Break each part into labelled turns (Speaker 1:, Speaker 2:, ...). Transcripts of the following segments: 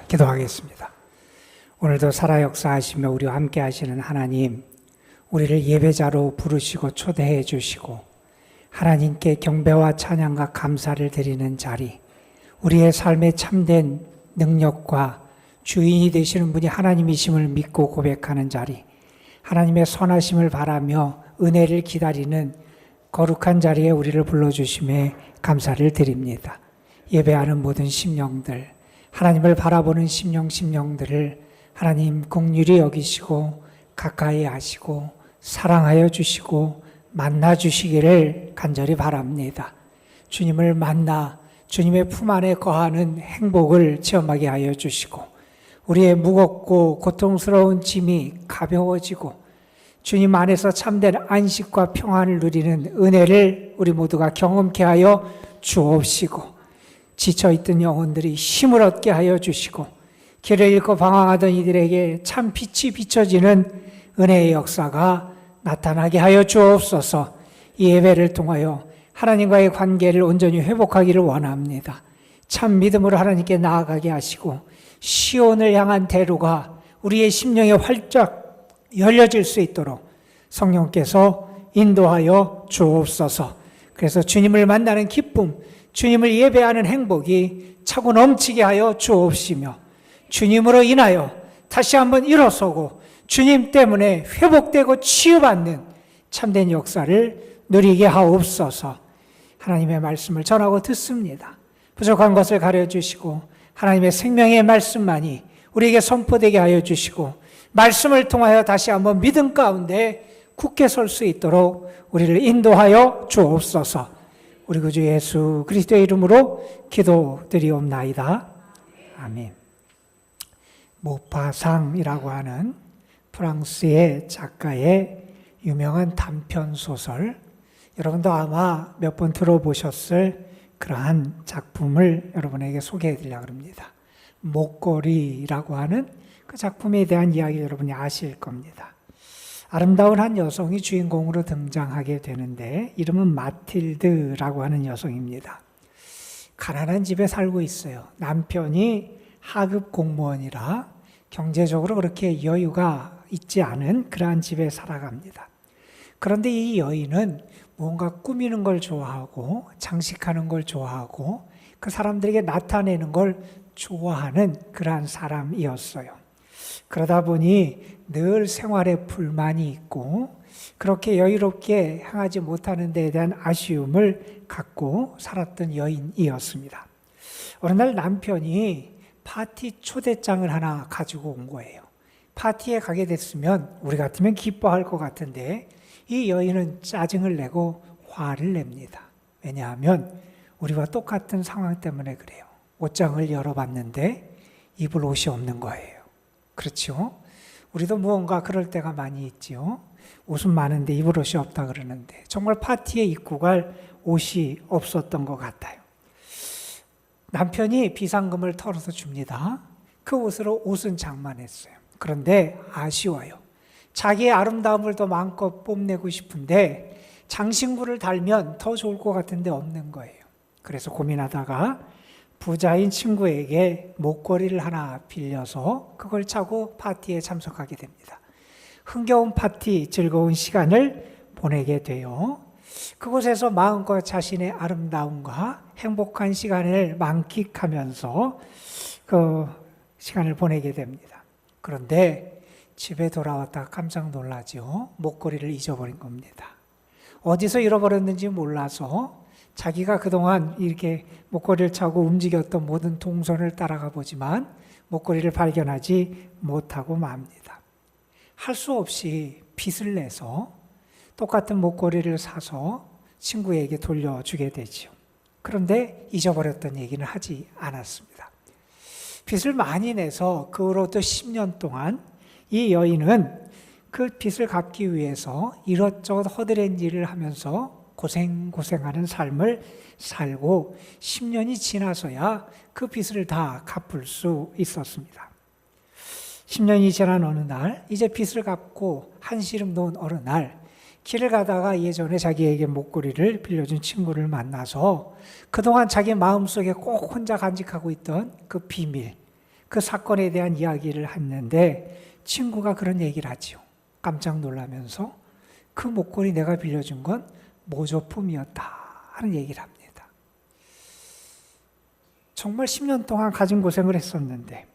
Speaker 1: 기도하겠습니다. 오늘도 살아 역사하시며 우리와 함께 하시는 하나님, 우리를 예배자로 부르시고 초대해 주시고 하나님께 경배와 찬양과 감사를 드리는 자리, 우리의 삶에 참된 능력과 주인이 되시는 분이 하나님이심을 믿고 고백하는 자리, 하나님의 선하심을 바라며 은혜를 기다리는 거룩한 자리에 우리를 불러주심에 감사를 드립니다. 예배하는 모든 심령들, 하나님을 바라보는 심령들을 하나님 긍휼히 여기시고 가까이 하시고 사랑하여 주시고 만나 주시기를 간절히 바랍니다. 주님을 만나 주님의 품 안에 거하는 행복을 체험하게 하여 주시고 우리의 무겁고 고통스러운 짐이 가벼워지고 주님 안에서 참된 안식과 평안을 누리는 은혜를 우리 모두가 경험케 하여 주옵시고 지쳐있던 영혼들이 힘을 얻게 하여 주시고 길을 잃고 방황하던 이들에게 참 빛이 비춰지는 은혜의 역사가 나타나게 하여 주옵소서. 이 예배를 통하여 하나님과의 관계를 온전히 회복하기를 원합니다. 참 믿음으로 하나님께 나아가게 하시고 시온을 향한 대로가 우리의 심령에 활짝 열려질 수 있도록 성령께서 인도하여 주옵소서. 그래서 주님을 만나는 기쁨, 주님을 예배하는 행복이 차고 넘치게 하여 주옵시며 주님으로 인하여 다시 한번 일어서고 주님 때문에 회복되고 치유받는 참된 역사를 누리게 하옵소서. 하나님의 말씀을 전하고 듣습니다. 부족한 것을 가려주시고 하나님의 생명의 말씀만이 우리에게 선포되게 하여 주시고 말씀을 통하여 다시 한번 믿음 가운데 굳게 설 수 있도록 우리를 인도하여 주옵소서. 우리 구주 예수 그리스도의 이름으로 기도드리옵나이다. 아멘. 모파상이라고 하는 프랑스의 작가의 유명한 단편 소설, 여러분도 아마 몇 번 들어보셨을 그러한 작품을 여러분에게 소개해 드리려고 합니다. 목걸이라고 하는 그 작품에 대한 이야기 여러분이 아실 겁니다. 아름다운 한 여성이 주인공으로 등장하게 되는데 이름은 마틸드라고 하는 여성입니다. 가난한 집에 살고 있어요. 남편이 하급 공무원이라 경제적으로 그렇게 여유가 있지 않은 그러한 집에 살아갑니다. 그런데 이 여인은 뭔가 꾸미는 걸 좋아하고 장식하는 걸 좋아하고 그 사람들에게 나타내는 걸 좋아하는 그러한 사람이었어요. 그러다 보니 늘 생활에 불만이 있고 그렇게 여유롭게 행하지 못하는 데에 대한 아쉬움을 갖고 살았던 여인이었습니다. 어느 날 남편이 파티 초대장을 하나 가지고 온 거예요. 파티에 가게 됐으면 우리 같으면 기뻐할 것 같은데 이 여인은 짜증을 내고 화를 냅니다. 왜냐하면 우리와 똑같은 상황 때문에 그래요. 옷장을 열어봤는데 입을 옷이 없는 거예요. 그렇죠? 우리도 무언가 그럴 때가 많이 있지요. 옷은 많은데 입을 옷이 없다 그러는데 정말 파티에 입고 갈 옷이 없었던 것 같아요. 남편이 비상금을 털어서 줍니다. 그 옷으로 옷은 장만했어요. 그런데 아쉬워요. 자기의 아름다움을 더 마음껏 뽐내고 싶은데 장신구를 달면 더 좋을 것 같은데 없는 거예요. 그래서 고민하다가 부자인 친구에게 목걸이를 하나 빌려서 그걸 차고 파티에 참석하게 됩니다. 흥겨운 파티, 즐거운 시간을 보내게 돼요. 그곳에서 마음껏 자신의 아름다움과 행복한 시간을 만끽하면서 그 시간을 보내게 됩니다. 그런데 집에 돌아왔다가 깜짝 놀라죠. 목걸이를 잊어버린 겁니다. 어디서 잃어버렸는지 몰라서 자기가 그동안 이렇게 목걸이를 차고 움직였던 모든 동선을 따라가 보지만 목걸이를 발견하지 못하고 맙니다. 할 수 없이 빚을 내서 똑같은 목걸이를 사서 친구에게 돌려주게 되죠. 그런데 잊어버렸던 얘기는 하지 않았습니다. 빚을 많이 내서 그 후로부터 10년 동안 이 여인은 그 빚을 갚기 위해서 이것저것 허드렛 일을 하면서 고생하는 삶을 살고 10년이 지나서야 그 빚을 다 갚을 수 있었습니다. 10년이 지난 어느 날, 이제 빚을 갚고 한시름 놓은 어느 날, 길을 가다가 예전에 자기에게 목걸이를 빌려준 친구를 만나서 그동안 자기 마음속에 꼭 혼자 간직하고 있던 그 비밀, 그 사건에 대한 이야기를 했는데 친구가 그런 얘기를 하지요. 깜짝 놀라면서 그 목걸이 내가 빌려준 건 모조품이었다 하는 얘기를 합니다. 정말 10년 동안 가진 고생을 했었는데,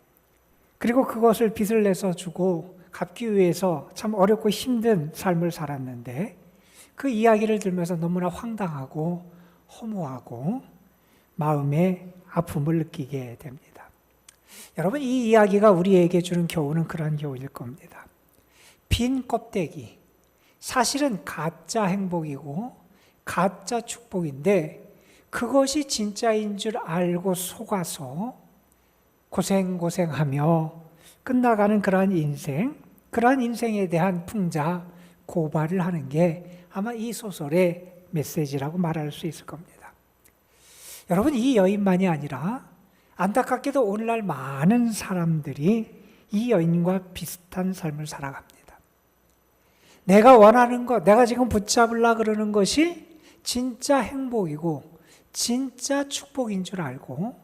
Speaker 1: 그리고 그것을 빚을 내서 주고 갚기 위해서 참 어렵고 힘든 삶을 살았는데, 그 이야기를 들으면서 너무나 황당하고 허무하고 마음의 아픔을 느끼게 됩니다. 여러분, 이 이야기가 우리에게 주는 교훈은 그런 교훈일 겁니다. 빈 껍데기, 사실은 가짜 행복이고 가짜 축복인데 그것이 진짜인 줄 알고 속아서 고생하며 끝나가는 그러한 인생에 대한 풍자, 고발을 하는 게 아마 이 소설의 메시지라고 말할 수 있을 겁니다. 여러분, 이 여인만이 아니라 안타깝게도 오늘날 많은 사람들이 이 여인과 비슷한 삶을 살아갑니다. 내가 원하는 것, 내가 지금 붙잡으려고 그러는 것이 진짜 행복이고 진짜 축복인 줄 알고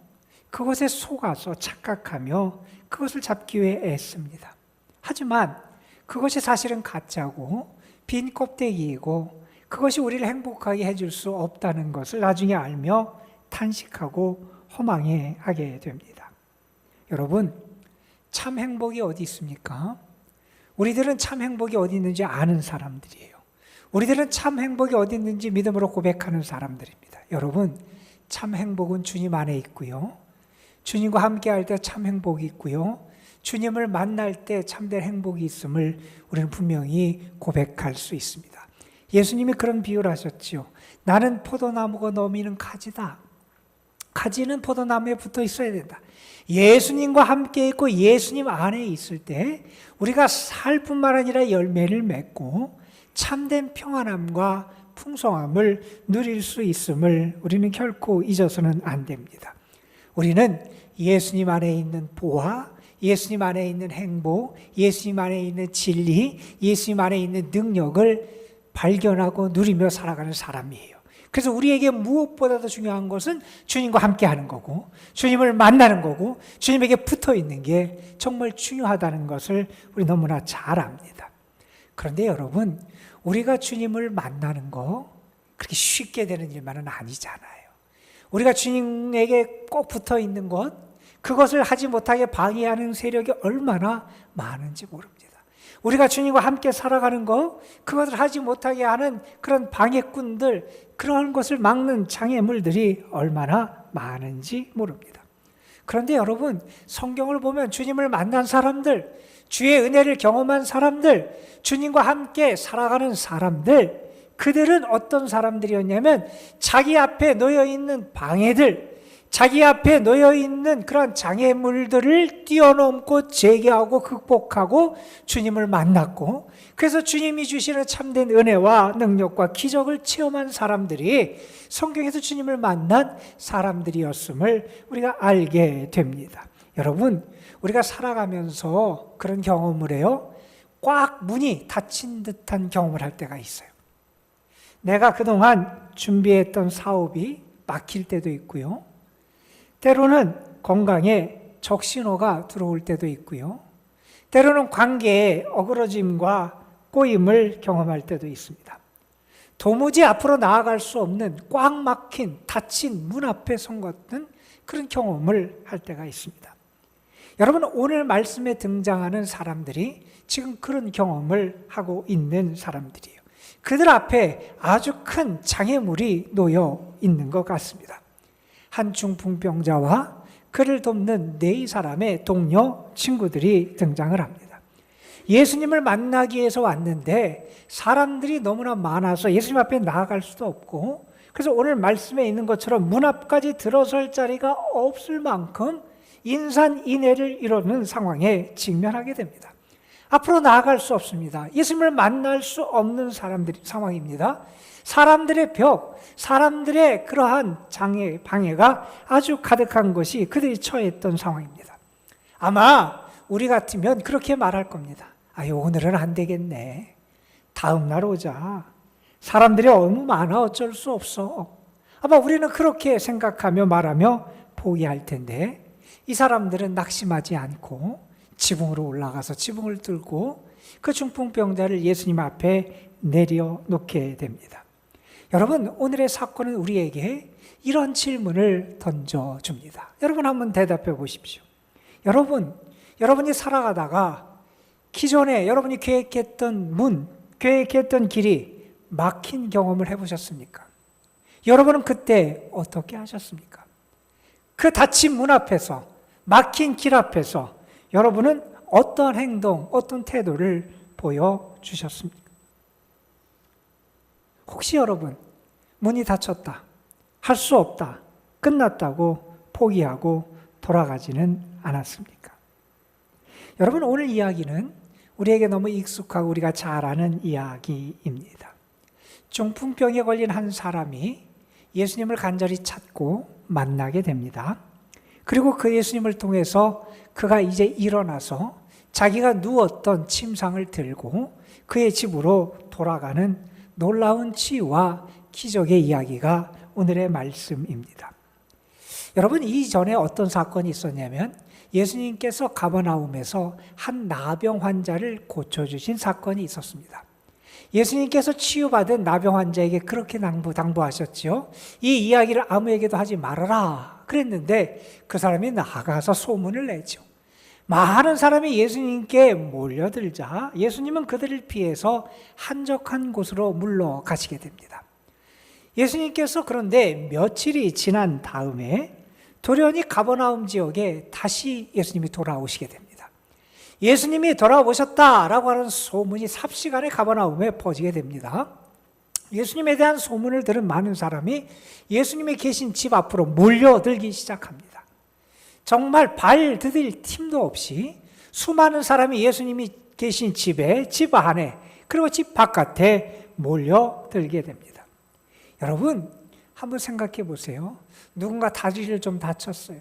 Speaker 1: 그것에 속아서 착각하며 그것을 잡기 위해 애씁니다. 하지만 그것이 사실은 가짜고 빈 껍데기이고 그것이 우리를 행복하게 해줄 수 없다는 것을 나중에 알며 탄식하고 허망해하게 됩니다. 여러분, 참 행복이 어디 있습니까? 우리들은 참 행복이 어디 있는지 아는 사람들이에요. 우리들은 참 행복이 어디 있는지 믿음으로 고백하는 사람들입니다. 여러분, 참 행복은 주님 안에 있고요. 주님과 함께할 때 참 행복이 있고요. 주님을 만날 때 참된 행복이 있음을 우리는 분명히 고백할 수 있습니다. 예수님이 그런 비유를 하셨지요. 나는 포도나무가 너미는 가지다. 가지는 포도나무에 붙어 있어야 된다. 예수님과 함께 있고 예수님 안에 있을 때 우리가 살 뿐만 아니라 열매를 맺고 참된 평안함과 풍성함을 누릴 수 있음을 우리는 결코 잊어서는 안 됩니다. 우리는 예수님 안에 있는 보화, 예수님 안에 있는 행복, 예수님 안에 있는 진리, 예수님 안에 있는 능력을 발견하고 누리며 살아가는 사람이에요. 그래서 우리에게 무엇보다도 중요한 것은 주님과 함께 하는 거고 주님을 만나는 거고 주님에게 붙어 있는 게 정말 중요하다는 것을 우리 너무나 잘 압니다. 그런데 여러분, 우리가 주님을 만나는 거 그렇게 쉽게 되는 일만은 아니잖아요. 우리가 주님에게 꼭 붙어 있는 것, 그것을 하지 못하게 방해하는 세력이 얼마나 많은지 모릅니다. 우리가 주님과 함께 살아가는 것, 그것을 하지 못하게 하는 그런 방해꾼들, 그런 것을 막는 장애물들이 얼마나 많은지 모릅니다. 그런데 여러분, 성경을 보면 주님을 만난 사람들, 주의 은혜를 경험한 사람들, 주님과 함께 살아가는 사람들, 그들은 어떤 사람들이었냐면 자기 앞에 놓여있는 방해들, 자기 앞에 놓여있는 그런 장애물들을 뛰어넘고 제기하고 극복하고 주님을 만났고, 그래서 주님이 주시는 참된 은혜와 능력과 기적을 체험한 사람들이 성경에서 주님을 만난 사람들이었음을 우리가 알게 됩니다. 여러분, 우리가 살아가면서 그런 경험을 해요. 꽉 문이 닫힌 듯한 경험을 할 때가 있어요. 내가 그동안 준비했던 사업이 막힐 때도 있고요. 때로는 건강에 적신호가 들어올 때도 있고요. 때로는 관계에 어그러짐과 꼬임을 경험할 때도 있습니다. 도무지 앞으로 나아갈 수 없는 꽉 막힌 닫힌 문 앞에 선 같은 그런 경험을 할 때가 있습니다. 여러분, 오늘 말씀에 등장하는 사람들이 지금 그런 경험을 하고 있는 사람들이에요. 그들 앞에 아주 큰 장애물이 놓여 있는 것 같습니다. 한 중풍병자와 그를 돕는 4사람의 동료 친구들이 등장을 합니다. 예수님을 만나기 위해서 왔는데 사람들이 너무나 많아서 예수님 앞에 나아갈 수도 없고, 그래서 오늘 말씀에 있는 것처럼 문 앞까지 들어설 자리가 없을 만큼 인산인해를 이루는 상황에 직면하게 됩니다. 앞으로 나아갈 수 없습니다. 예수님을 만날 수 없는 상황입니다. 사람들의 벽, 사람들의 그러한 방해가 아주 가득한 것이 그들이 처했던 상황입니다. 아마 우리 같으면 그렇게 말할 겁니다. 아유, 오늘은 안 되겠네. 다음 날 오자. 사람들이 너무 많아 어쩔 수 없어. 아마 우리는 그렇게 생각하며 말하며 포기할 텐데, 이 사람들은 낙심하지 않고 지붕으로 올라가서 지붕을 뚫고 그 중풍병자를 예수님 앞에 내려놓게 됩니다. 여러분, 오늘의 사건은 우리에게 이런 질문을 던져줍니다. 여러분 한번 대답해 보십시오. 여러분이 살아가다가 기존에 여러분이 계획했던 길이 막힌 경험을 해보셨습니까? 여러분은 그때 어떻게 하셨습니까? 그 닫힌 문 앞에서, 막힌 길 앞에서 여러분은 어떤 행동, 어떤 태도를 보여주셨습니까? 혹시 여러분, 문이 닫혔다, 할 수 없다, 끝났다고 포기하고 돌아가지는 않았습니까? 여러분, 오늘 이야기는 우리에게 너무 익숙하고 우리가 잘 아는 이야기입니다. 중풍병에 걸린 한 사람이 예수님을 간절히 찾고 만나게 됩니다. 그리고 그 예수님을 통해서 그가 이제 일어나서 자기가 누웠던 침상을 들고 그의 집으로 돌아가는 놀라운 치유와 기적의 이야기가 오늘의 말씀입니다. 여러분, 이전에 어떤 사건이 있었냐면 예수님께서 가버나움에서 한 나병 환자를 고쳐주신 사건이 있었습니다. 예수님께서 치유받은 나병 환자에게 그렇게 당부하셨지요. 이 이야기를 아무에게도 하지 말아라 그랬는데 그 사람이 나가서 소문을 내죠. 많은 사람이 예수님께 몰려들자 예수님은 그들을 피해서 한적한 곳으로 물러가시게 됩니다. 예수님께서 그런데 며칠이 지난 다음에 돌연히 가버나움 지역에 다시 예수님이 돌아오시게 됩니다. 예수님이 돌아오셨다라고 하는 소문이 삽시간에 가버나움에 퍼지게 됩니다. 예수님에 대한 소문을 들은 많은 사람이 예수님이 계신 집 앞으로 몰려들기 시작합니다. 정말 발 디딜 틈도 없이 수많은 사람이 예수님이 계신 집에, 집 안에, 그리고 집 바깥에 몰려들게 됩니다. 여러분, 한번 생각해 보세요. 누군가 다리를 좀 다쳤어요.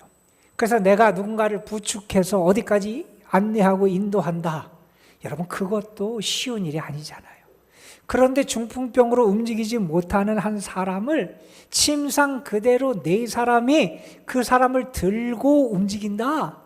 Speaker 1: 그래서 내가 누군가를 부축해서 어디까지 안내하고 인도한다. 여러분, 그것도 쉬운 일이 아니잖아요. 그런데 중풍병으로 움직이지 못하는 한 사람을 침상 그대로 네 사람이 그 사람을 들고 움직인다.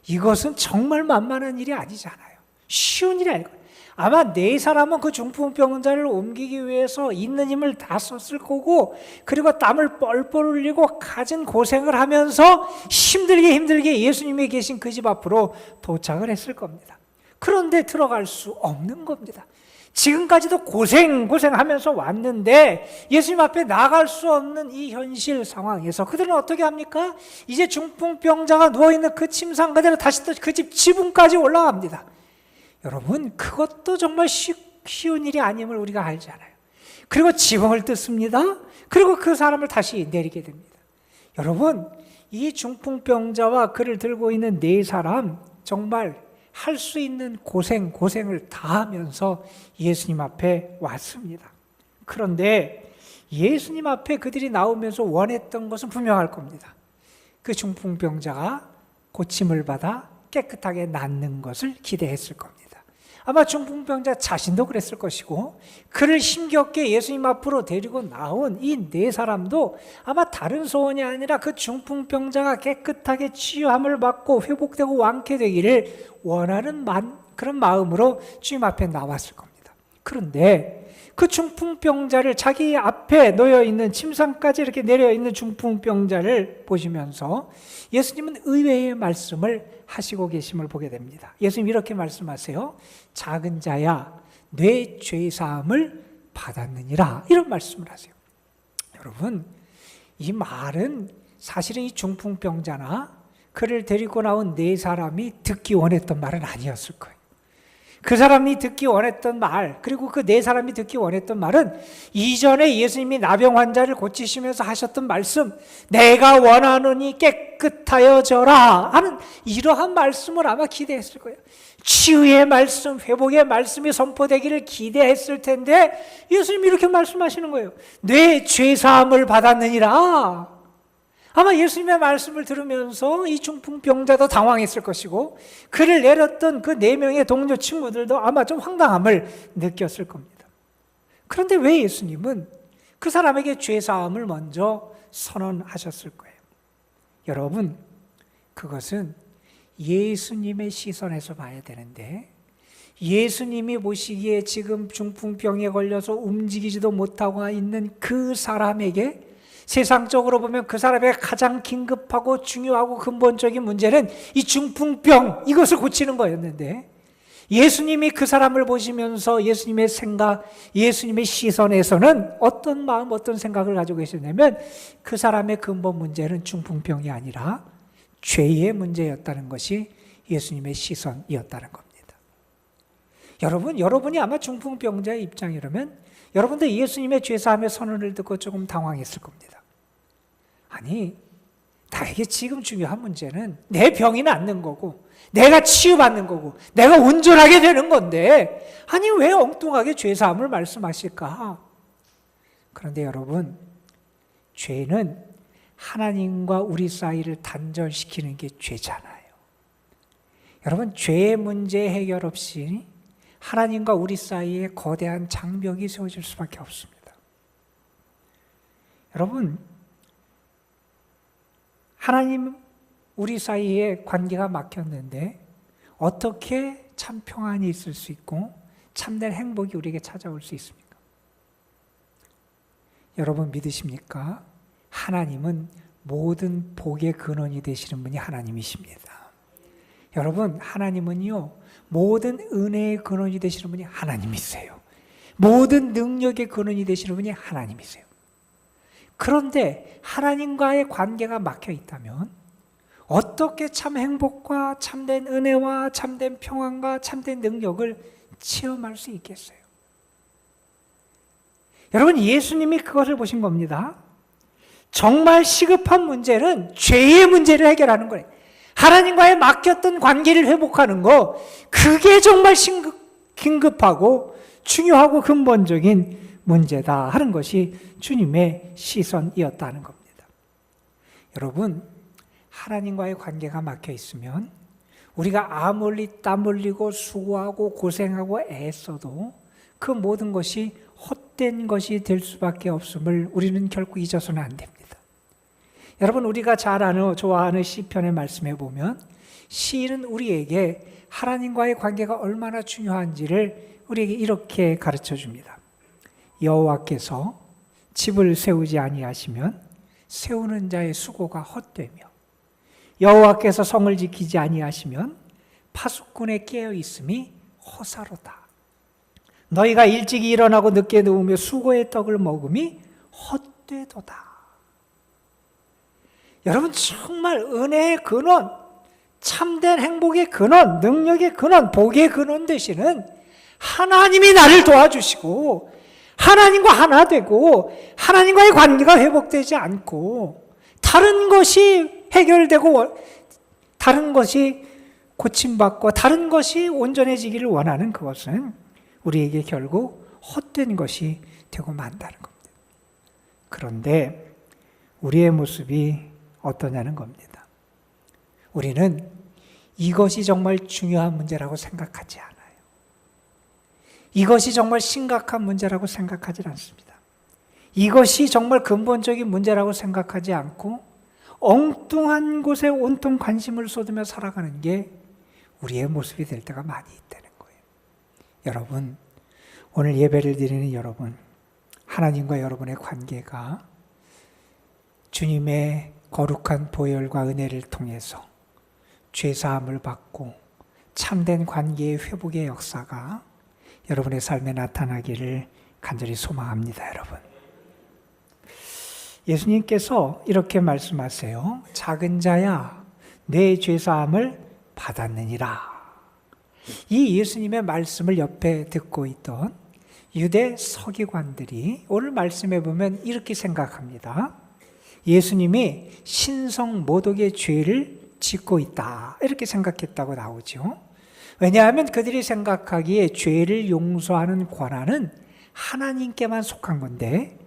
Speaker 1: 이것은 정말 만만한 일이 아니잖아요. 쉬운 일이 아니고. 아마 네 사람은 그 중풍병자를 옮기기 위해서 있는 힘을 다 썼을 거고, 그리고 땀을 뻘뻘 흘리고 갖은 고생을 하면서 힘들게 예수님이 계신 그 집 앞으로 도착을 했을 겁니다. 그런데 들어갈 수 없는 겁니다. 지금까지도 고생하면서 왔는데 예수님 앞에 나갈 수 없는 이 현실 상황에서 그들은 어떻게 합니까? 이제 중풍병자가 누워있는 그 침상 그대로 다시 또 그 집 지붕까지 올라갑니다. 여러분, 그것도 정말 쉬운 일이 아님을 우리가 알잖아요. 그리고 지붕을 뜯습니다. 그리고 그 사람을 다시 내리게 됩니다. 여러분, 이 중풍병자와 그를 들고 있는 네 사람 정말 할 수 있는 고생을 다 하면서 예수님 앞에 왔습니다. 그런데 예수님 앞에 그들이 나오면서 원했던 것은 분명할 겁니다. 그 중풍병자가 고침을 받아 깨끗하게 낫는 것을 기대했을 겁니다. 아마 중풍병자 자신도 그랬을 것이고, 그를 힘겹게 예수님 앞으로 데리고 나온 이 네 사람도 아마 다른 소원이 아니라 그 중풍병자가 깨끗하게 치유함을 받고 회복되고 완쾌되기를 원하는 그런 마음으로 주님 앞에 나왔을 겁니다. 그런데 그 중풍병자를, 자기 앞에 놓여있는 침상까지 이렇게 내려있는 중풍병자를 보시면서 예수님은 의외의 말씀을 하시고 계심을 보게 됩니다. 예수님 이렇게 말씀하세요. 작은 자야, 내 죄사함을 받았느니라. 이런 말씀을 하세요. 여러분, 이 말은 사실은 이 중풍병자나 그를 데리고 나온 네 사람이 듣기 원했던 말은 아니었을 거예요. 그 사람이 듣기 원했던 말, 그리고 그 네 사람이 듣기 원했던 말은 이전에 예수님이 나병 환자를 고치시면서 하셨던 말씀, 내가 원하노니 깨끗하여져라 하는 이러한 말씀을 아마 기대했을 거예요. 치유의 말씀, 회복의 말씀이 선포되기를 기대했을 텐데 예수님이 이렇게 말씀하시는 거예요. 내 죄사함을 받았느니라. 아마 예수님의 말씀을 들으면서 이 중풍병자도 당황했을 것이고, 그를 내렸던 그 네 명의 동료 친구들도 아마 좀 황당함을 느꼈을 겁니다. 그런데 왜 예수님은 그 사람에게 죄사함을 먼저 선언하셨을 거예요? 여러분, 그것은 예수님의 시선에서 봐야 되는데, 예수님이 보시기에 지금 중풍병에 걸려서 움직이지도 못하고 있는 그 사람에게, 세상적으로 보면 그 사람에게 가장 긴급하고 중요하고 근본적인 문제는 이 중풍병, 이것을 고치는 거였는데, 예수님이 그 사람을 보시면서 예수님의 생각, 예수님의 시선에서는 어떤 마음, 어떤 생각을 가지고 계셨냐면, 그 사람의 근본 문제는 중풍병이 아니라 죄의 문제였다는 것이 예수님의 시선이었다는 겁니다. 여러분이 아마 중풍병자의 입장이라면 여러분도 예수님의 죄사함의 선언을 듣고 조금 당황했을 겁니다. 아니, 나에게 지금 중요한 문제는 내 병이 낫는 거고, 내가 치유받는 거고, 내가 온전하게 되는 건데, 아니 왜 엉뚱하게 죄사함을 말씀하실까? 그런데 여러분, 죄는 하나님과 우리 사이를 단절시키는 게 죄잖아요. 여러분, 죄의 문제 해결 없이 하나님과 우리 사이에 거대한 장벽이 세워질 수밖에 없습니다. 여러분, 하나님 우리 사이에 관계가 막혔는데 어떻게 참 평안이 있을 수 있고 참된 행복이 우리에게 찾아올 수 있습니까? 여러분 믿으십니까? 하나님은 모든 복의 근원이 되시는 분이 하나님이십니다. 여러분, 하나님은요, 모든 은혜의 근원이 되시는 분이 하나님이세요. 모든 능력의 근원이 되시는 분이 하나님이세요. 그런데 하나님과의 관계가 막혀 있다면 어떻게 참 행복과 참된 은혜와 참된 평안과 참된 능력을 체험할 수 있겠어요? 여러분, 예수님이 그것을 보신 겁니다. 정말 시급한 문제는 죄의 문제를 해결하는 거예요. 하나님과의 막혔던 관계를 회복하는 거, 그게 정말 긴급하고 중요하고 근본적인 문제다 하는 것이 주님의 시선이었다는 겁니다. 여러분, 하나님과의 관계가 막혀 있으면 우리가 아무리 땀 흘리고 수고하고 고생하고 애써도 그 모든 것이 헛된 것이 될 수밖에 없음을 우리는 결코 잊어서는 안 됩니다. 여러분, 우리가 잘 아는, 좋아하는 시편의 말씀에 보면 시인은 우리에게 하나님과의 관계가 얼마나 중요한지를 우리에게 이렇게 가르쳐 줍니다. 여호와께서 집을 세우지 아니하시면 세우는 자의 수고가 헛되며, 여호와께서 성을 지키지 아니하시면 파수꾼의 깨어 있음이 허사로다. 너희가 일찍이 일어나고 늦게 누우며 수고의 떡을 먹음이 헛되도다. 여러분, 정말 은혜의 근원, 참된 행복의 근원, 능력의 근원, 복의 근원 되시는 하나님이 나를 도와주시고 하나님과 하나 되고 하나님과의 관계가 회복되지 않고 다른 것이 해결되고 다른 것이 고침받고 다른 것이 온전해지기를 원하는 그것은 우리에게 결국 헛된 것이 되고 만다는 겁니다. 그런데 우리의 모습이 어떠냐는 겁니다. 우리는 이것이 정말 중요한 문제라고 생각하지 않아요. 이것이 정말 심각한 문제라고 생각하지 않습니다. 이것이 정말 근본적인 문제라고 생각하지 않고 엉뚱한 곳에 온통 관심을 쏟으며 살아가는 게 우리의 모습이 될 때가 많이 있다는 거예요. 여러분, 오늘 예배를 드리는 여러분, 하나님과 여러분의 관계가 주님의 거룩한 보혈과 은혜를 통해서 죄사함을 받고 참된 관계의 회복의 역사가 여러분의 삶에 나타나기를 간절히 소망합니다. 여러분, 예수님께서 이렇게 말씀하세요. 작은 자야, 내 죄사함을 받았느니라. 이 예수님의 말씀을 옆에 듣고 있던 유대 서기관들이 오늘 말씀해 보면 이렇게 생각합니다. 예수님이 신성 모독의 죄를 짓고 있다, 이렇게 생각했다고 나오죠. 왜냐하면 그들이 생각하기에 죄를 용서하는 권한은 하나님께만 속한 건데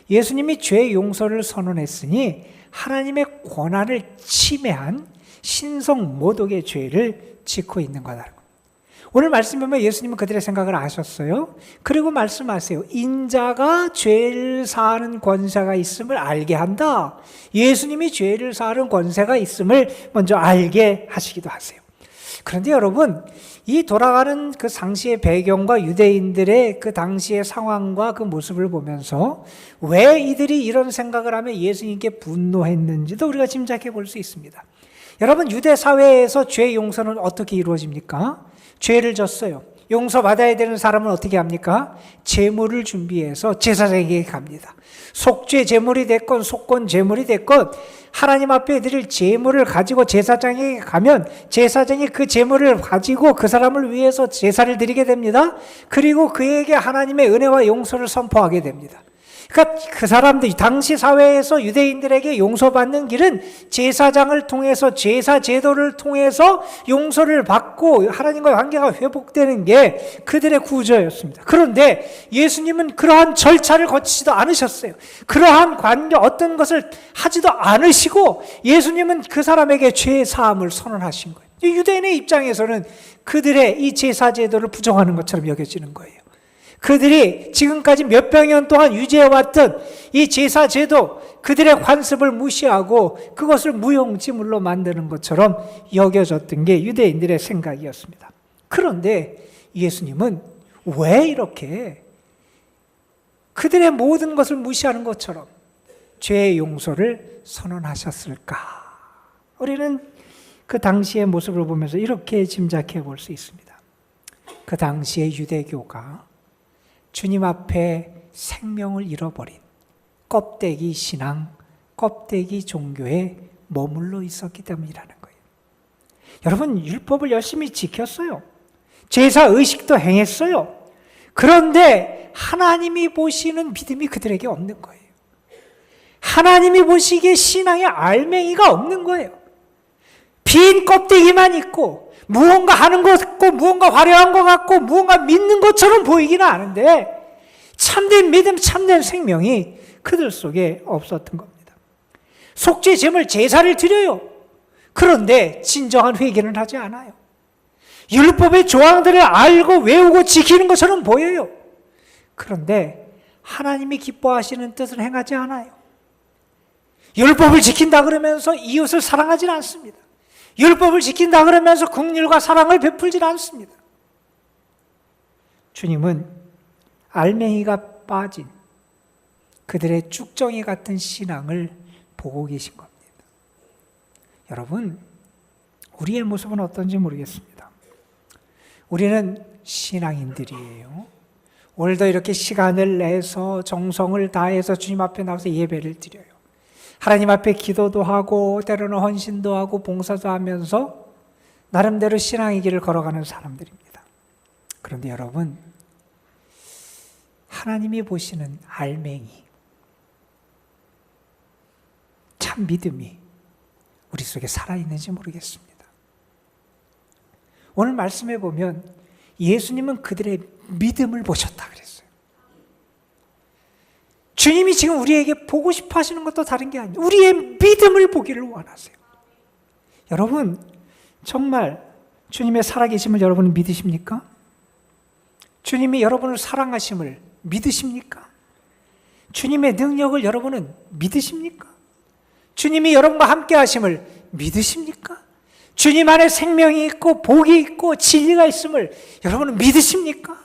Speaker 1: 예수님이 죄 용서를 선언했으니 하나님의 권한을 침해한 신성 모독의 죄를 짓고 있는 거다. 오늘 말씀 보면 예수님은 그들의 생각을 아셨어요. 그리고 말씀하세요. 인자가 죄를 사하는 권세가 있음을 알게 한다. 예수님이 죄를 사하는 권세가 있음을 먼저 알게 하시기도 하세요. 그런데 여러분, 이 돌아가는 그 당시의 배경과 유대인들의 그 당시의 상황과 그 모습을 보면서 왜 이들이 이런 생각을 하며 예수님께 분노했는지도 우리가 짐작해 볼 수 있습니다. 여러분, 유대 사회에서 죄 용서는 어떻게 이루어집니까? 죄를 졌어요. 용서받아야 되는 사람은 어떻게 합니까? 제물을 준비해서 제사장에게 갑니다. 속죄 제물이 됐건 속건 제물이 됐건 하나님 앞에 드릴 제물을 가지고 제사장에게 가면 제사장이 그 제물을 가지고 그 사람을 위해서 제사를 드리게 됩니다. 그리고 그에게 하나님의 은혜와 용서를 선포하게 됩니다. 그러니까 그 사람들, 당시 사회에서 유대인들에게 용서받는 길은 제사장을 통해서, 제사 제도를 통해서 용서를 받고 하나님과의 관계가 회복되는 게 그들의 구조였습니다. 그런데 예수님은 그러한 절차를 거치지도 않으셨어요. 그러한 관계, 어떤 것을 하지도 않으시고 예수님은 그 사람에게 죄의 사함을 선언하신 거예요. 유대인의 입장에서는 그들의 이 제사 제도를 부정하는 것처럼 여겨지는 거예요. 그들이 지금까지 몇백 년 동안 유지해왔던 이 제사 제도, 그들의 관습을 무시하고 그것을 무용지물로 만드는 것처럼 여겨졌던 게 유대인들의 생각이었습니다. 그런데 예수님은 왜 이렇게 그들의 모든 것을 무시하는 것처럼 죄의 용서를 선언하셨을까? 우리는 그 당시의 모습을 보면서 이렇게 짐작해 볼 수 있습니다. 그 당시의 유대교가 주님 앞에 생명을 잃어버린 껍데기 신앙, 껍데기 종교에 머물러 있었기 때문이라는 거예요. 여러분, 율법을 열심히 지켰어요. 제사 의식도 행했어요. 그런데 하나님이 보시는 믿음이 그들에게 없는 거예요. 하나님이 보시기에 신앙의 알맹이가 없는 거예요. 빈 껍데기만 있고 무언가 하는 것 같고 무언가 화려한 것 같고 무언가 믿는 것처럼 보이기는 하는데 참된 믿음, 참된 생명이 그들 속에 없었던 겁니다. 속죄 제물 제사를 드려요. 그런데 진정한 회개는 하지 않아요. 율법의 조항들을 알고 외우고 지키는 것처럼 보여요. 그런데 하나님이 기뻐하시는 뜻을 행하지 않아요. 율법을 지킨다 그러면서 이웃을 사랑하지 않습니다. 율법을 지킨다 그러면서 긍휼과 사랑을 베풀지 않습니다. 주님은 알맹이가 빠진 그들의 쭉정이 같은 신앙을 보고 계신 겁니다. 여러분, 우리의 모습은 어떤지 모르겠습니다. 우리는 신앙인들이에요. 오늘도 이렇게 시간을 내서 정성을 다해서 주님 앞에 나와서 예배를 드려요. 하나님 앞에 기도도 하고 때로는 헌신도 하고 봉사도 하면서 나름대로 신앙의 길을 걸어가는 사람들입니다. 그런데 여러분, 하나님이 보시는 알맹이, 참 믿음이 우리 속에 살아있는지 모르겠습니다. 오늘 말씀해 보면 예수님은 그들의 믿음을 보셨다 그랬어요. 주님이 지금 우리에게 보고 싶어 하시는 것도 다른 게 아니에요. 우리의 믿음을 보기를 원하세요. 여러분, 정말 주님의 살아계심을 여러분은 믿으십니까? 주님이 여러분을 사랑하심을 믿으십니까? 주님의 능력을 여러분은 믿으십니까? 주님이 여러분과 함께 하심을 믿으십니까? 주님 안에 생명이 있고 복이 있고 진리가 있음을 여러분은 믿으십니까?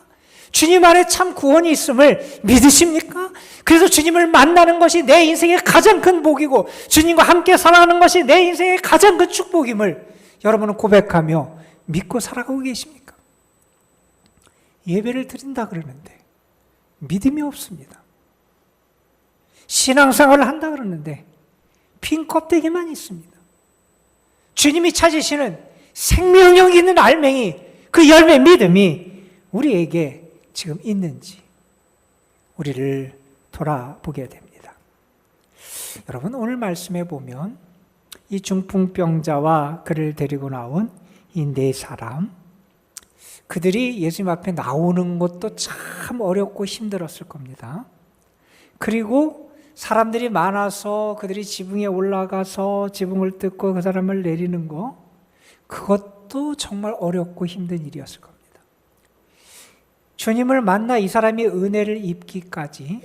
Speaker 1: 주님 안에 참 구원이 있음을 믿으십니까? 그래서 주님을 만나는 것이 내 인생의 가장 큰 복이고 주님과 함께 살아가는 것이 내 인생의 가장 큰 축복임을 여러분은 고백하며 믿고 살아가고 계십니까? 예배를 드린다 그러는데 믿음이 없습니다. 신앙생활을 한다 그러는데 빈 껍데기만 있습니다. 주님이 찾으시는 생명력 있는 알맹이, 그 열매 믿음이 우리에게 지금 있는지 우리를 돌아보게 됩니다. 여러분, 오늘 말씀에 보면 이 중풍병자와 그를 데리고 나온 이 네 사람, 그들이 예수님 앞에 나오는 것도 참 어렵고 힘들었을 겁니다. 그리고 사람들이 많아서 그들이 지붕에 올라가서 지붕을 뜯고 그 사람을 내리는 거, 그것도 정말 어렵고 힘든 일이었을 겁니다. 주님을 만나 이 사람이 은혜를 입기까지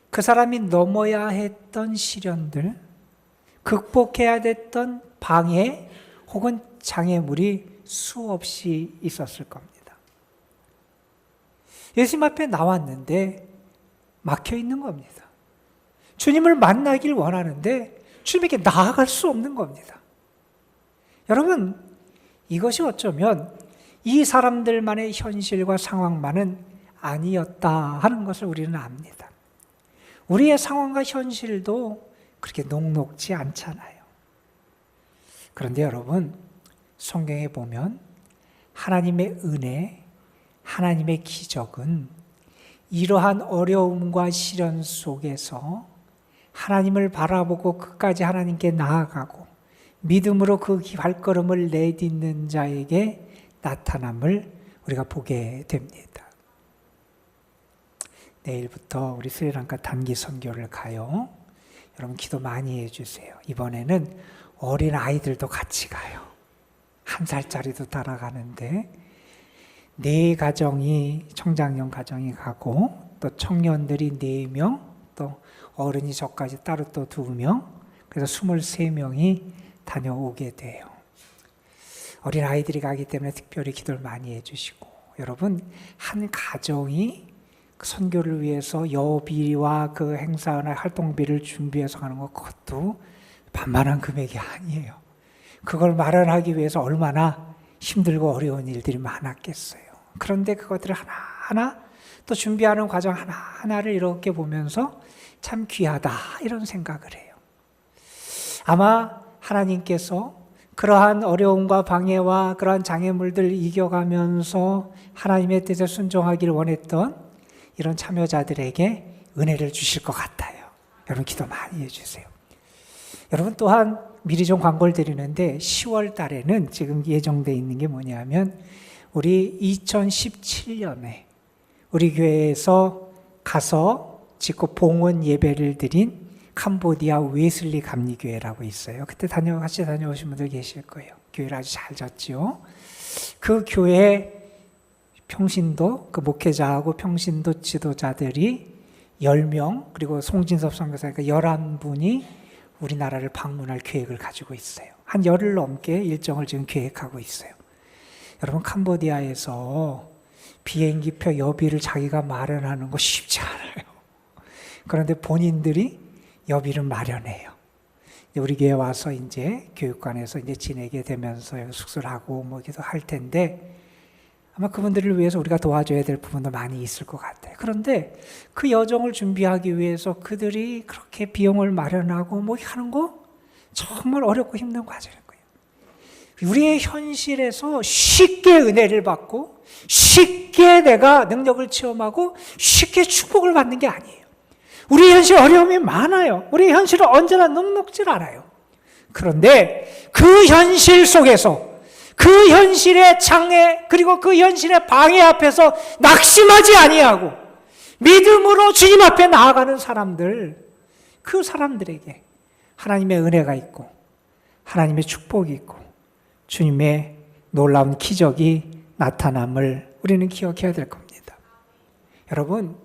Speaker 1: 그 사람이 넘어야 했던 시련들, 극복해야 됐던 방해 혹은 장애물이 수없이 있었을 겁니다. 예수님 앞에 나왔는데 막혀 있는 겁니다. 주님을 만나길 원하는데 주님에게 나아갈 수 없는 겁니다. 여러분, 이것이 어쩌면 이 사람들만의 현실과 상황만은 아니었다 하는 것을 우리는 압니다. 우리의 상황과 현실도 그렇게 녹록지 않잖아요. 그런데 여러분, 성경에 보면 하나님의 은혜, 하나님의 기적은 이러한 어려움과 시련 속에서 하나님을 바라보고 끝까지 하나님께 나아가고 믿음으로 그 발걸음을 내딛는 자에게 나타남을 우리가 보게 됩니다. 내일부터 우리 스리랑카 단기 선교를 가요. 여러분 기도 많이 해주세요. 이번에는 어린 아이들도 같이 가요. 1살짜리도 따라가는데 4가정이, 청장년 가정이 가고 또 청년들이 4명, 또 어른이 저까지 따로 또 2명, 그래서 23명이 다녀오게 돼요. 어린 아이들이 가기 때문에 특별히 기도를 많이 해주시고, 여러분 한 가정이 선교를 위해서 여비와 그 행사나 활동비를 준비해서 가는 것, 그것도 만만한 금액이 아니에요. 그걸 마련하기 위해서 얼마나 힘들고 어려운 일들이 많았겠어요. 그런데 그것들을 하나하나 또 준비하는 과정 하나하나를 이렇게 보면서 참 귀하다 이런 생각을 해요. 아마 하나님께서 그러한 어려움과 방해와 그러한 장애물들을 이겨가면서 하나님의 뜻에 순종하기를 원했던 이런 참여자들에게 은혜를 주실 것 같아요. 여러분 기도 많이 해주세요. 여러분 또한 미리 좀 광고를 드리는데 10월 달에는 지금 예정되어 있는 게 뭐냐면 우리 2017년에 우리 교회에서 가서 직접 봉헌 예배를 드린 캄보디아 웨슬리 감리교회라고 있어요. 그때 같이 다녀오신 분들 계실 거예요. 교회를 아주 잘 졌죠. 그 교회 평신도, 그 목회자하고 평신도 지도자들이 10명, 그리고 송진섭 선교사니까 11분이 우리나라를 방문할 계획을 가지고 있어요. 한 열흘 넘게 일정을 지금 계획하고 있어요. 여러분 캄보디아에서 비행기표 여비를 자기가 마련하는 거 쉽지 않아요. 그런데 본인들이 여비를 마련해요. 우리 교회 와서 이제 교육관에서 이제 지내게 되면서 숙소를 하고 뭐 기도 할 텐데 아마 그분들을 위해서 우리가 도와줘야 될 부분도 많이 있을 것 같아요. 그런데 그 여정을 준비하기 위해서 그들이 그렇게 비용을 마련하고 뭐 하는 거 정말 어렵고 힘든 과정인 거예요. 우리의 현실에서 쉽게 은혜를 받고 쉽게 내가 능력을 체험하고 쉽게 축복을 받는 게 아니에요. 우리 현실 어려움이 많아요. 우리 현실은 언제나 녹록질 않아요. 그런데 그 현실 속에서 그 현실의 장애 그리고 그 현실의 방해 앞에서 낙심하지 아니하고 믿음으로 주님 앞에 나아가는 사람들, 그 사람들에게 하나님의 은혜가 있고 하나님의 축복이 있고 주님의 놀라운 기적이 나타남을 우리는 기억해야 될 겁니다. 여러분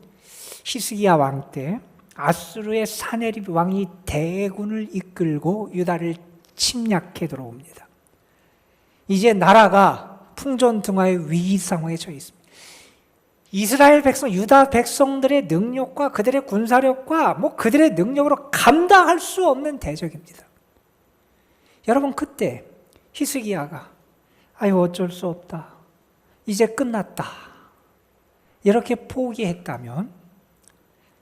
Speaker 1: 히스기야 왕 때 아수르의 사네립 왕이 대군을 이끌고 유다를 침략해 들어옵니다. 이제 나라가 풍전등화의 위기 상황에 처해 있습니다. 이스라엘 백성, 유다 백성들의 능력과 그들의 군사력과 그들의 능력으로 감당할 수 없는 대적입니다. 여러분 그때 히스기야가 아유 어쩔 수 없다. 이제 끝났다. 이렇게 포기했다면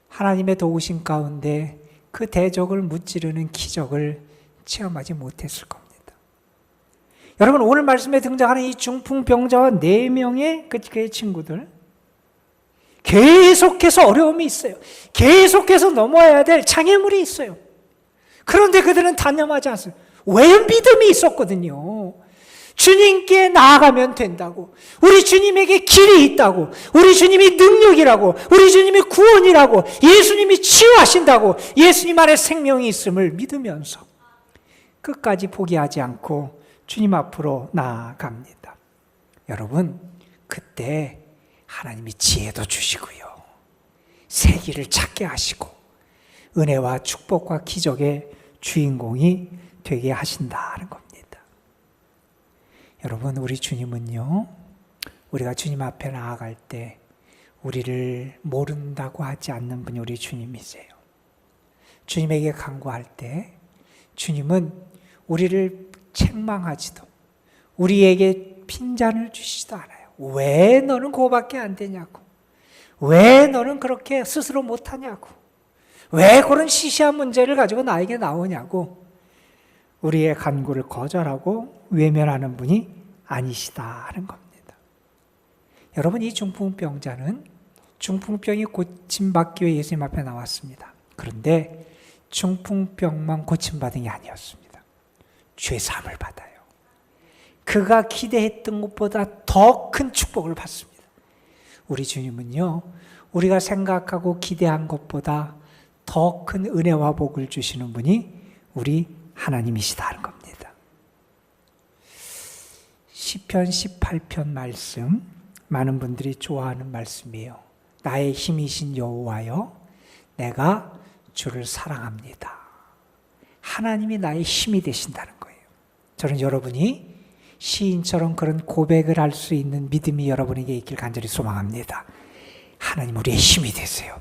Speaker 1: 하나님의 도우심 가운데 그 대적을 무찌르는 기적을 체험하지 못했을 겁니다. 여러분 오늘 말씀에 등장하는 이 중풍병자와 4명의 그의 친구들 계속해서 어려움이 있어요. 계속해서 넘어야 될 장애물이 있어요. 그런데 그들은 단념하지 않습니다. 왜 믿음이 있었거든요. 주님께 나아가면 된다고, 우리 주님에게 길이 있다고, 우리 주님이 능력이라고, 우리 주님이 구원이라고, 예수님이 치유하신다고, 예수님 안에 생명이 있음을 믿으면서 끝까지 포기하지 않고 주님 앞으로 나아갑니다. 여러분 그때 하나님이 지혜도 주시고요, 세기를 찾게 하시고 은혜와 축복과 기적의 주인공이 되게 하신다는 겁니다. 여러분, 우리 주님은요, 우리가 주님 앞에 나아갈 때 우리를 모른다고 하지 않는 분이 우리 주님이세요. 주님에게 간구할 때 주님은 우리를 책망하지도, 우리에게 핀잔을 주시지도 않아요. 왜 너는 그거밖에 안 되냐고, 왜 너는 그렇게 스스로 못하냐고, 왜 그런 시시한 문제를 가지고 나에게 나오냐고, 우리의 간구를 거절하고 외면하는 분이 아니시다는 겁니다. 여러분, 이 중풍병자는 중풍병이 고침받기 위해 예수님 앞에 나왔습니다. 그런데 중풍병만 고침받은 게 아니었습니다. 죄사함을 받아요. 그가 기대했던 것보다 더 큰 축복을 받습니다. 우리 주님은요, 우리가 생각하고 기대한 것보다 더 큰 은혜와 복을 주시는 분이 우리 하나님이시다는 겁니다. 시편 18편 말씀, 많은 분들이 좋아하는 말씀이에요. 나의 힘이신 여호와여, 내가 주를 사랑합니다. 하나님이 나의 힘이 되신다는 거예요. 저는 여러분이 시인처럼 그런 고백을 할 수 있는 믿음이 여러분에게 있길 간절히 소망합니다. 하나님 우리의 힘이 되세요.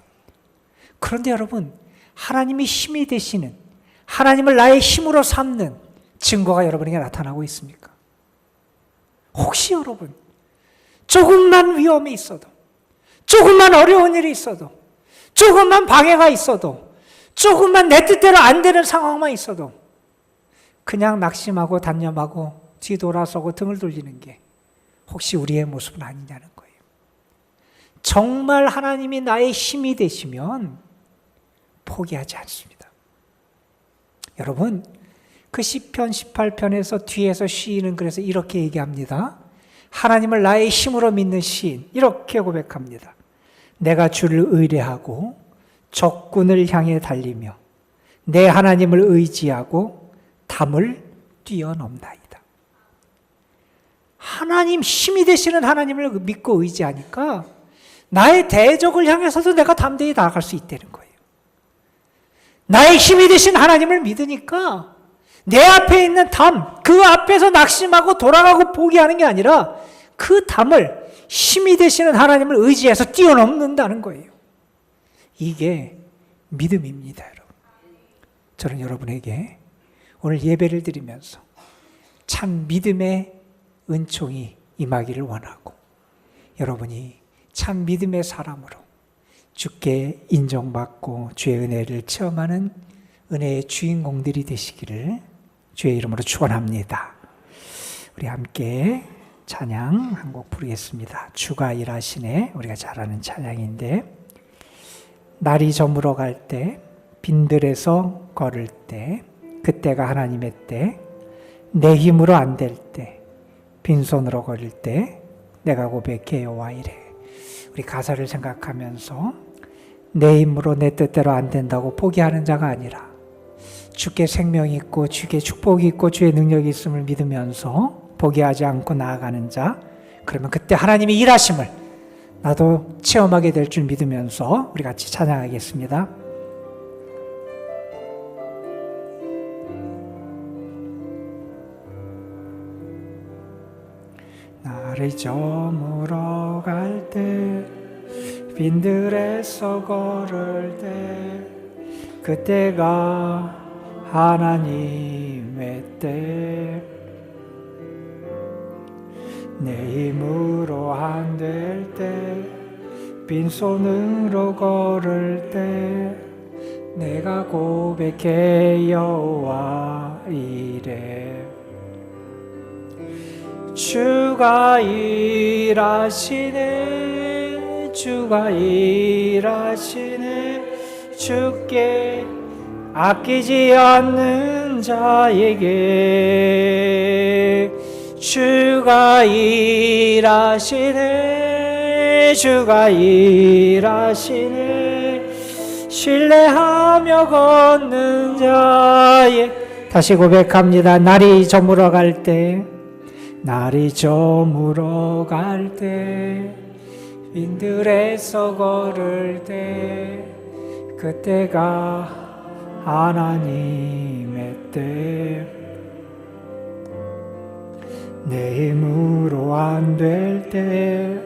Speaker 1: 그런데 여러분, 하나님이 힘이 되시는, 하나님을 나의 힘으로 삼는 증거가 여러분에게 나타나고 있습니까? 혹시 여러분, 조금만 위험이 있어도, 조금만 어려운 일이 있어도, 조금만 방해가 있어도, 조금만 내 뜻대로 안 되는 상황만 있어도 그냥 낙심하고 단념하고 뒤돌아서고 등을 돌리는 게 혹시 우리의 모습은 아니냐는 거예요. 정말 하나님이 나의 힘이 되시면 포기하지 않습니다. 여러분, 그 시편 18편에서 뒤에서 시인은 그래서 이렇게 얘기합니다. 하나님을 나의 힘으로 믿는 시인 이렇게 고백합니다. 내가 주를 의뢰하고 적군을 향해 달리며 내 하나님을 의지하고 담을 뛰어넘나이다. 하나님, 힘이 되시는 하나님을 믿고 의지하니까 나의 대적을 향해서도 내가 담대히 나아갈 수 있다는 거예요. 나의 힘이 되신 하나님을 믿으니까 내 앞에 있는 담, 그 앞에서 낙심하고 돌아가고 포기하는 게 아니라 그 담을 힘이 되시는 하나님을 의지해서 뛰어넘는다는 거예요. 이게 믿음입니다, 여러분. 저는 여러분에게 오늘 예배를 드리면서 참 믿음의 은총이 임하기를 원하고, 여러분이 참 믿음의 사람으로 주께 인정받고 주의 은혜를 체험하는 은혜의 주인공들이 되시기를 주의 이름으로 축원합니다. 우리 함께 찬양 한 곡 부르겠습니다. 주가 일하시네, 우리가 잘 아는 찬양인데, 날이 저물어 갈 때, 빈들에서 걸을 때, 그때가 하나님의 때, 내 힘으로 안 될 때, 빈손으로 걸을 때 내가 고백해 여호와 이래. 우리 가사를 생각하면서 내 힘으로 내 뜻대로 안 된다고 포기하는 자가 아니라 주께 생명이 있고 주께 축복이 있고 주의 능력이 있음을 믿으면서 포기하지 않고 나아가는 자, 그러면 그때 하나님이 일하심을 나도 체험하게 될 줄 믿으면서 우리 같이 찬양하겠습니다. 날이 저물어 갈 때, 빈들에서 걸을 때, 그때가 하나님의 때, 내 힘으로 안 될 때, 빈손으로 걸을 때, 내가 고백해 여호와 이래. 주가 일하시네, 주가 일하시네, 주께 아끼지 않는 자에게. 주가 일하시네, 주가 일하시네, 신뢰하며 걷는 자에. 다시 고백합니다. 날이 저물어 갈 때, 날이 저물어 갈 때, 빈들에서 걸을 때 그때가 하나님의 때 내 힘으로 안 될 때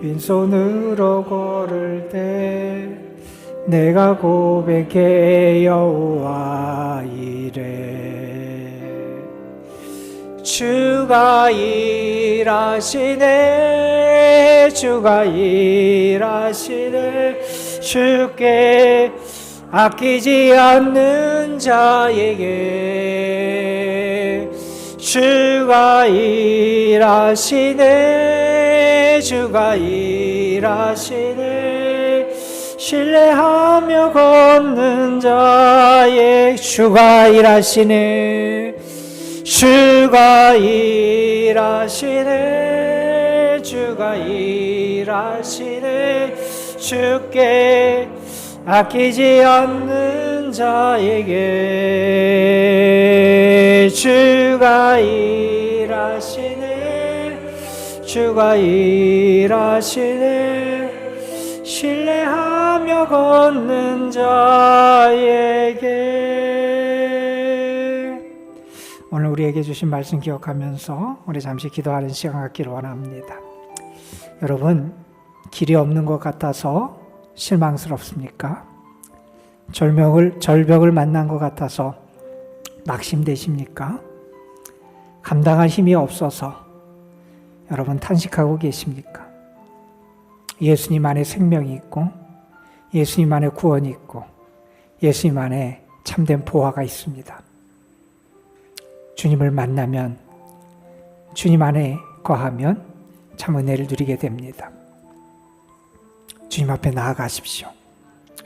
Speaker 1: 빈손으로 걸을 때 내가 고백해 여호와 이래 주가 일하시네 주가 일하시네 주께 아끼지 않는 자에게 주가 일하시네 주가 일하시네 신뢰하며 걷는 자의 주가 일하시네 주가 일하시네 주가 일하시네 주께 아끼지 않는 자에게 주가 일하시네 주가 일하시네 신뢰하며 걷는 자에게 오늘 우리에게 주신 말씀 기억하면서 우리 잠시 기도하는 시간 갖기를 원합니다. 여러분 길이 없는 것 같아서 실망스럽습니까? 절벽을 만난 것 같아서 낙심되십니까? 감당할 힘이 없어서 여러분 탄식하고 계십니까? 예수님 안에 생명이 있고 예수님 안에 구원이 있고 예수님 안에 참된 보화가 있습니다. 주님을 만나면 주님 안에 거하면 참 은혜를 누리게 됩니다. 주님 앞에 나아가십시오.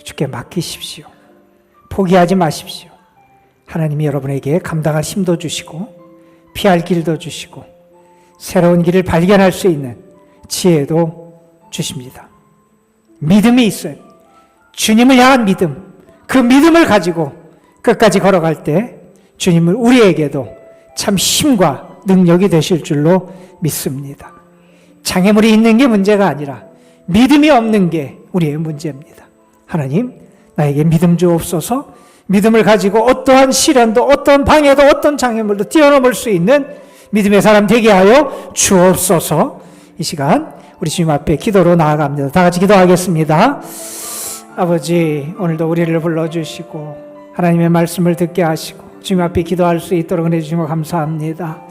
Speaker 1: 주께 맡기십시오. 포기하지 마십시오. 하나님이 여러분에게 감당할 힘도 주시고 피할 길도 주시고 새로운 길을 발견할 수 있는 지혜도 주십니다. 믿음이 있어요. 주님을 향한 믿음, 그 믿음을 가지고 끝까지 걸어갈 때 주님은 우리에게도 참 힘과 능력이 되실 줄로 믿습니다. 장애물이 있는 게 문제가 아니라 믿음이 없는 게 우리의 문제입니다. 하나님, 나에게 믿음 주옵소서. 믿음을 가지고 어떠한 시련도 어떠한 방해도 어떤 장애물도 뛰어넘을 수 있는 믿음의 사람 되게 하여 주옵소서. 이 시간 우리 주님 앞에 기도로 나아갑니다. 다 같이 기도하겠습니다. 아버지, 오늘도 우리를 불러주시고 하나님의 말씀을 듣게 하시고 주님 앞에 기도할 수 있도록 은혜 주시면 감사합니다.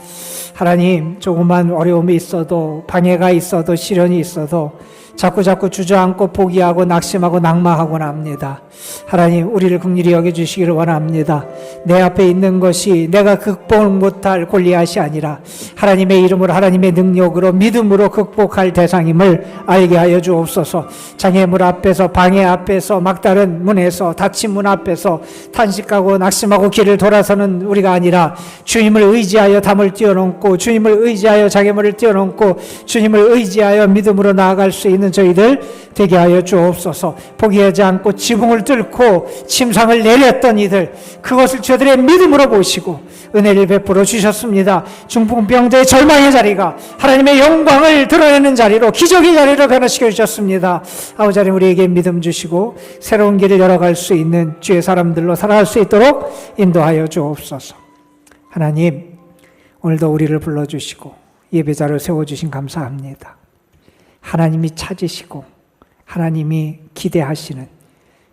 Speaker 1: 하나님, 조그만 어려움이 있어도 방해가 있어도 시련이 있어도 자꾸 주저앉고 포기하고 낙심하고 낙마하곤 합니다. 하나님, 우리를 긍휼히 여겨주시기를 원합니다. 내 앞에 있는 것이 내가 극복 못할 골리앗이 아니라 하나님의 이름으로 하나님의 능력으로 믿음으로 극복할 대상임을 알게 하여 주옵소서. 장애물 앞에서 방해 앞에서 막다른 문에서 닫힌 문 앞에서 탄식하고 낙심하고 길을 돌아서는 우리가 아니라 주님을 의지하여 담을 뛰어넘고 주님을 의지하여 장애물을 뛰어넘고 주님을 의지하여 믿음으로 나아갈 수 있는 저희들 되게 하여 주옵소서. 포기하지 않고 지붕을 뚫고 침상을 내렸던 이들, 그것을 저들의 믿음으로 보시고 은혜를 베풀어 주셨습니다. 중풍병자의 절망의 자리가 하나님의 영광을 드러내는 자리로, 기적의 자리로 변화시켜 주셨습니다. 아버지 하나님, 우리에게 믿음 주시고 새로운 길을 열어갈 수 있는 주의 사람들로 살아갈 수 있도록 인도하여 주옵소서. 하나님, 오늘도 우리를 불러주시고 예배자를 세워주신 감사합니다. 하나님이 찾으시고 하나님이 기대하시는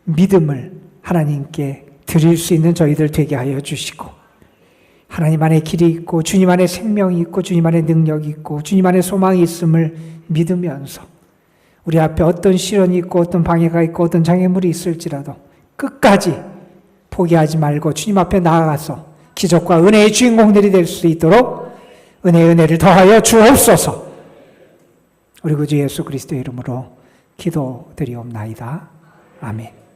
Speaker 1: 믿음을 하나님께 드릴 수 있는 저희들 되게 하여 주시고, 하나님 안에 길이 있고 주님 안에 생명이 있고 주님 안에 능력이 있고 주님 안에 소망이 있음을 믿으면서 우리 앞에 어떤 시련이 있고 어떤 방해가 있고 어떤 장애물이 있을지라도 끝까지 포기하지 말고 주님 앞에 나아가서 기적과 은혜의 주인공들이 될 수 있도록 은혜를 더하여 주옵소서. 우리 구주 예수 그리스도의 이름으로 기도드리옵나이다. 아멘.